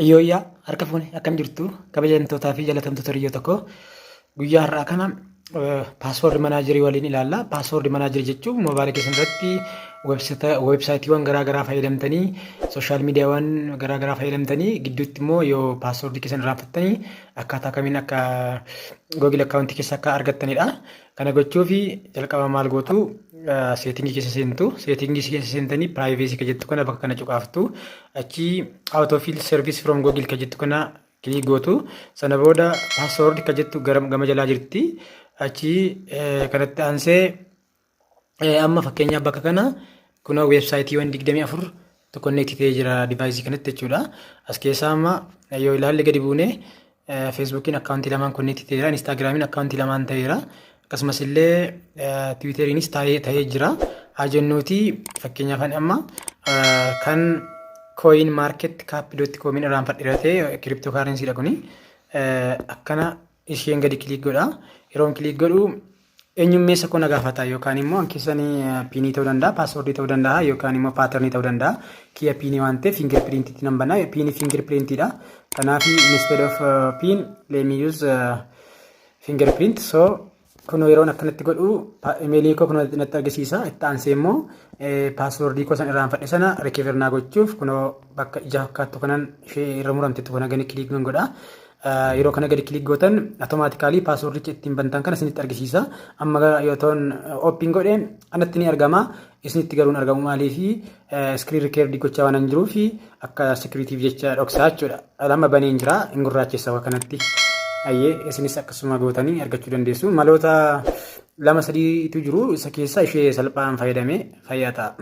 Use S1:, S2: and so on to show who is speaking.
S1: Iyooyyaa harka fuune akkam jirtu kabajamtootaa fi jaalatamtoota hiriyyoo tokko guyyaa har'aa kana paaswoordi manaajerii waliin ilaalla. Paaswoordi manaajerii jechuun moobaayilii keessan irratti weebsaayitiiwwan garaagaraa fayyadamtanii sooshaal miidiyaawwan garaagaraa fayyadamtanii gidduutti immoo yoo paaswoordii keessan irraanfattanii akkaataa kamiin akka googil akkaawuntii keessa akka argattanidha. Kana gochuu fi jalqaba maal gootu seetingii keessa seentu. Seetingii keessa seentanii piraayivesii ka jettu kana bakka kana cuqaaftu. Achi autofill service from google ka jettu kana kilik gootu. Sana booda paaswoordi ka jettu gama jalaa jirti. Achi kanatti aansee amma fakkeenyaaf bakka kana kuna weebsaayitiiwwan 24 tokko konneektii ta'ee jira divaayisii kanatti jechuudha. As keessaa amma yoo ilaalle gadi buune feesbuukiin akkaawuntii lamaan konneektii ta'eera, instaagiraamiin akkaawuntii lamaan ta'eera. Akkasumas illee tiwiiteriinis ta'ee jira. Haa jennuuti fakkeenyaaf amma kan coin market cap.com irraan fadhiratee kiriptoo kaarensiidha kuni. Akkana isheen gadi kilik godha. Yeroon kilik godhu eenyummeessa koo na gaafata yookaan immoo hanqisanii piinii ta'uu danda'a, paaswoordii ta'uu danda'a yookaan immoo paaternii ta'uu danda'a. Kiyya piinii waan ta'eef fingerprintiitti nan banaa. Piinii fingerprintiidha. Kanaaf instead of pin let me use fingerprint. So kun yeroon akkanatti godhu imeelii koo kun natti agarsiisa. Itti aansee immoo paaswoordii koo san irraan fadhe sana rikeevernaa gochuuf kun bakka ija fakkaattu kanan ishee irra muramtetti kun gadi kilik godha. Yeroo kana gadi kilik gootan automaatikaalii paaswoordicha ittiin bantan kana isinitti agarsiisa. Amma yoo ta'an ooppiin godhe anatti ni argama. Isinitti garuu hin argamu maaliifi iskiriin rikeerdii gochaa waan jiruufi akka sekiriitiif jecha dhoksaa jechuudha. Lama baneen jira hin gurraachessa kanatti. Ayyee isinis akkasuma gootanii argachuu dandeessu. Maloota 2-3tu jiru isa keessa ishee salphaan fayyadamee fayyaa ta'a.